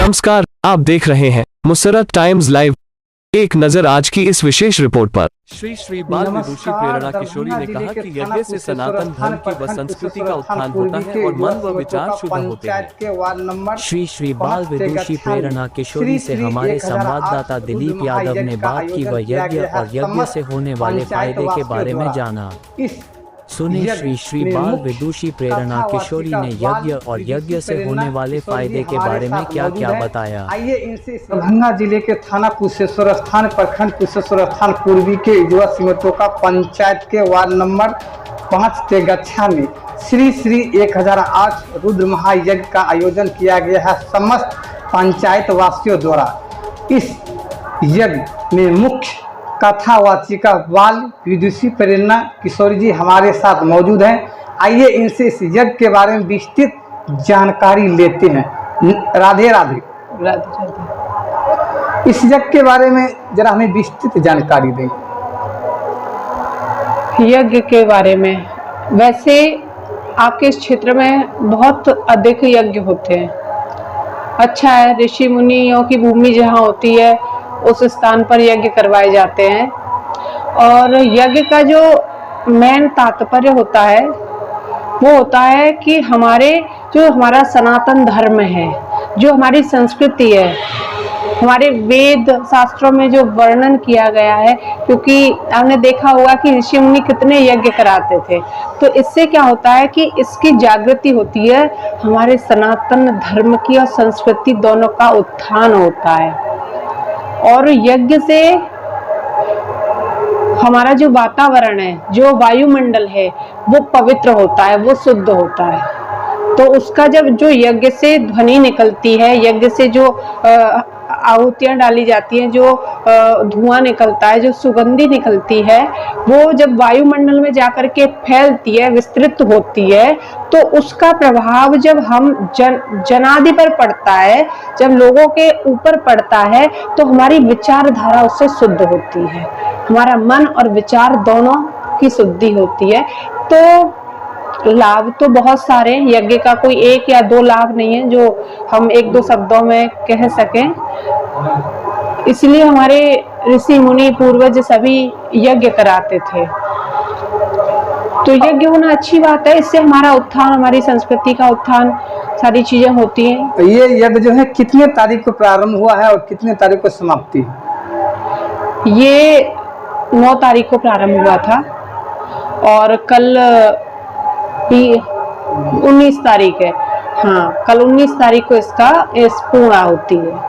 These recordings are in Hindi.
नमस्कार, आप देख रहे हैं मुसरत टाइम्स लाइव। एक नजर आज की इस विशेष रिपोर्ट पर। श्री श्री बाल विदुषी प्रेरणा किशोरी ने कहा कि यज्ञ से सनातन धर्म की व संस्कृति का उत्थान होता है और मन व विचार शुद्ध होते हैं। श्री श्री बाल विदुषी प्रेरणा किशोरी से हमारे संवाददाता दिलीप यादव ने बात की व यज्ञ और यज्ञ से होने वाले फायदे के बारे में जाना। सुने श्री श्री बाल विदुषी प्रेरणा किशोरी ने यज्ञ और यज्ञ से होने वाले फायदे के बारे में क्या क्या बताया। आइए इनसे दरभंगा जिले के थाना कुशेश्वर स्थान प्रखंड कुशेश्वर स्थान पूर्वी के युवा सीमतों का पंचायत के वार्ड नंबर 5 के गच्छा में श्री श्री 1008 रुद्र महायज्ञ का आयोजन किया गया है समस्त पंचायत वासियों द्वारा। इस यज्ञ में मुख्य कथावाचिका बाल विदुषी प्रेरणा किशोरी जी हमारे साथ मौजूद हैं। आइए इनसे इस यज्ञ के बारे में विस्तृत जानकारी लेते हैं। राधे राधे। राधे राधे। इस यज्ञ के बारे में जरा हमें विस्तृत जानकारी दें। यज्ञ के बारे में वैसे आपके इस क्षेत्र में बहुत अधिक यज्ञ होते हैं। अच्छा है, ऋषि मुनियों की भूमि जहाँ होती है उस स्थान पर यज्ञ करवाए जाते हैं। और यज्ञ का जो मेन तात्पर्य होता है वो होता है कि हमारा सनातन धर्म है, जो हमारी संस्कृति है, हमारे वेद शास्त्रों में जो वर्णन किया गया है। क्योंकि आपने देखा होगा कि ऋषि मुनि कितने यज्ञ कराते थे, तो इससे क्या होता है कि इसकी जागृति होती है, हमारे सनातन धर्म की और संस्कृति दोनों का उत्थान होता है। और यज्ञ से हमारा जो वातावरण है, जो वायुमंडल है, वो पवित्र होता है, वो शुद्ध होता है। तो उसका जब जो यज्ञ से ध्वनि निकलती है, यज्ञ से जो आहुतियाँ डाली जाती हैं, जो धुआं निकलता है, जो सुगंधी निकलती है, वो जब वायुमंडल में जाकर के फैलती है, विस्तृत होती है, तो उसका प्रभाव जब हम जनादि पर पड़ता है, जब लोगों के ऊपर पड़ता है, तो हमारी विचारधारा उससे शुद्ध होती है। हमारा मन और विचार दोनों की शुद्धि होती है। तो लाभ तो बहुत सारे, यज्ञ का कोई एक या दो लाभ नहीं है जो हम एक दो शब्दों में कह सकें। इसलिए हमारे ऋषि मुनि पूर्वज सभी यज्ञ कराते थे। तो यज्ञ होना अच्छी बात है, इससे हमारा उत्थान, हमारी संस्कृति का उत्थान, सारी चीजें होती हैं। ये यज्ञ जो है कितने तारीख को प्रारंभ हुआ है और कितने तारीख को समाप्ति? ये 9 तारीख को प्रारंभ हुआ था और कल 19 तारीख है। हाँ, कल 19 तारीख को इसका पूर्णा होती है।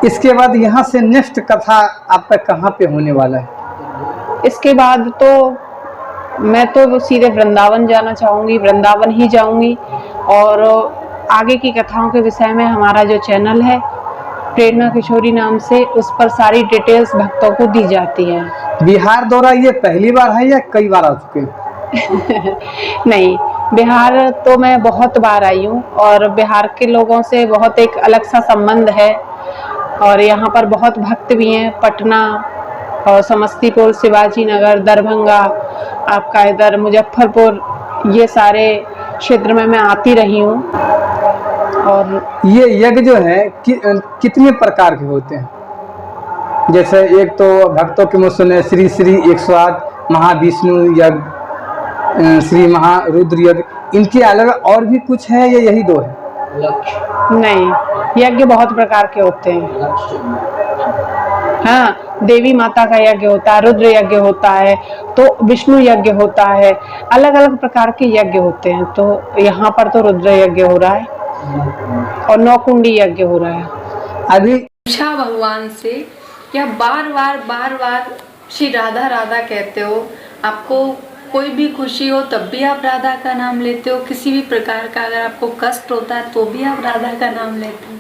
इसके बाद यहाँ से नेक्स्ट कथा आपका कहाँ पे होने वाला है? इसके बाद तो मैं तो सीधे वृंदावन जाना चाहूँगी, वृंदावन ही जाऊँगी। और आगे की कथाओं के विषय में हमारा जो चैनल है प्रेरणा किशोरी नाम से, उस पर सारी डिटेल्स भक्तों को दी जाती हैं। बिहार दौरा ये पहली बार है या कई बार आ चुके हैं? नहीं, बिहार तो मैं बहुत बार आई हूँ और बिहार के लोगों से बहुत एक अलग सा संबंध है। और यहाँ पर बहुत भक्त भी हैं। पटना और समस्तीपुर, शिवाजी नगर, दरभंगा, आपका इधर मुजफ्फरपुर, ये सारे क्षेत्र में मैं आती रही हूँ। और ये यज्ञ जो है कितने प्रकार के होते हैं? जैसे एक तो भक्तों के मुँह सुने श्री श्री 108 महाविष्णु यज्ञ, श्री महारुद्र यज्ञ, इनके अलग और भी कुछ है या यही दो है? नहीं, यज्ञ बहुत प्रकार के होते हैं। हाँ, देवी माता का यज्ञ होता है, रुद्र यज्ञ होता है, तो विष्णु यज्ञ होता है, अलग अलग प्रकार के यज्ञ होते हैं। तो यहाँ पर तो रुद्र यज्ञ हो रहा है और 9 कुंडी यज्ञ हो रहा है। अभी पूछा भगवान से, या बार बार श्री राधा राधा कहते हो, आपको कोई भी खुशी हो तब भी आप राधा का नाम लेते हो, किसी भी प्रकार का अगर आपको कष्ट होता है तो भी आप राधा का नाम लेते हो।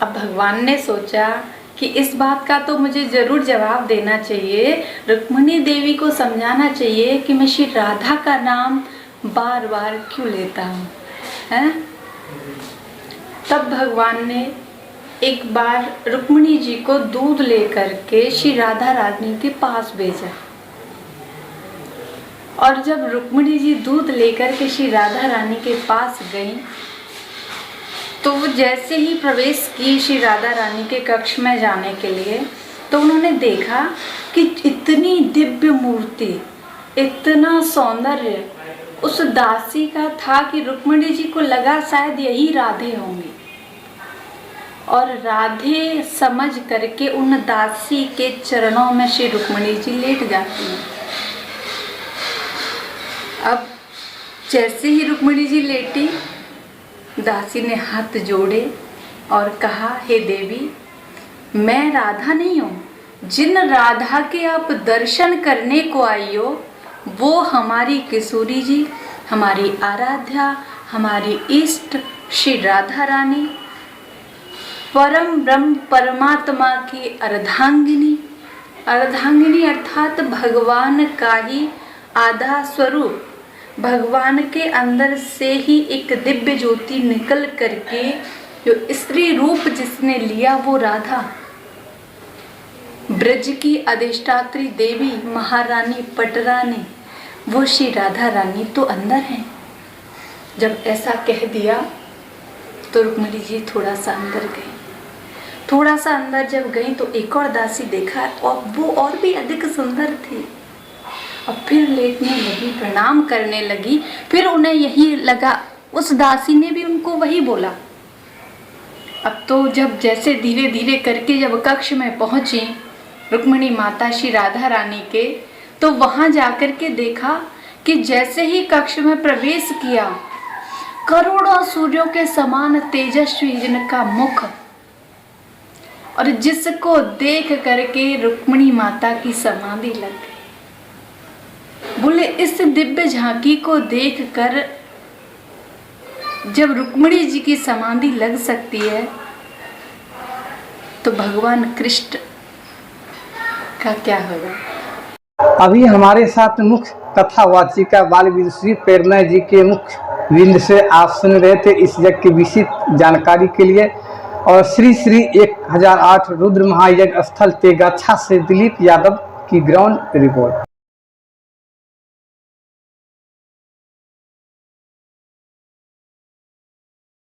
अब भगवान ने सोचा कि इस बात का तो मुझे ज़रूर जवाब देना चाहिए, रुक्मिणी देवी को समझाना चाहिए कि मैं श्री राधा का नाम बार बार क्यों लेता हूँ, है। तब भगवान ने एक बार रुक्मिणी जी को दूध लेकर के श्री राधा रानी के पास भेजा। और जब रुक्मिणी जी दूध लेकर के श्री राधा रानी के पास गई तो वो जैसे ही प्रवेश की श्री राधा रानी के कक्ष में जाने के लिए, तो उन्होंने देखा कि इतनी दिव्य मूर्ति, इतना सौंदर्य उस दासी का था कि रुक्मिणी जी को लगा शायद यही राधे होंगी, और राधे समझ करके उन दासी के चरणों में श्री रुक्मिणी जी लेट जाती हैं। अब जैसे ही रुक्मिणी जी लेटी, दासी ने हाथ जोड़े और कहा, हे देवी, मैं राधा नहीं हूँ, जिन राधा के आप दर्शन करने को आई हो वो हमारी किशोरी जी, हमारी आराध्या, हमारी इष्ट श्री राधा रानी, परम ब्रह्म परमात्मा की अर्धांगिनी। अर्धांगिनी अर्थात भगवान का ही आधा स्वरूप, भगवान के अंदर से ही एक दिव्य ज्योति निकल करके जो स्त्री रूप जिसने लिया वो राधा, ब्रज की अधिष्ठात्री देवी महारानी पटरानी, वो श्री राधा रानी तो अंदर हैं। जब ऐसा कह दिया तो रुक्मिणी जी थोड़ा सा अंदर गई। थोड़ा सा अंदर जब गई तो एक और दासी देखा और वो और भी अधिक सुंदर थी। अब फिर लेटने लगी, प्रणाम करने लगी। फिर उन्हें यही लगा, उस दासी ने भी उनको वही बोला। अब तो जब जैसे धीरे धीरे करके जब कक्ष में पहुंची रुक्मिणी माता श्री राधा रानी के, तो वहां जाकर के देखा कि जैसे ही कक्ष में प्रवेश किया, करोड़ों सूर्यों के समान तेजस्वी जिनका मुख, और जिसको देख करके रुक्मिणी माता की समाधि लग गई। बोले, इस दिव्य झांकी को देखकर जब रुक्मिणी जी की समाधि लग सकती है तो भगवान कृष्ण का क्या होगा। अभी हमारे साथ मुख्य कथावाचिका बाल विदुषी प्रेरणा जी के मुख्य बिंद से आप सुन रहे थे इस यज्ञ की विस्तृत जानकारी के लिए। और श्री श्री 1008 रुद्र महायज्ञ स्थल तेगाछा से दिलीप यादव की ग्राउंड रिपोर्ट।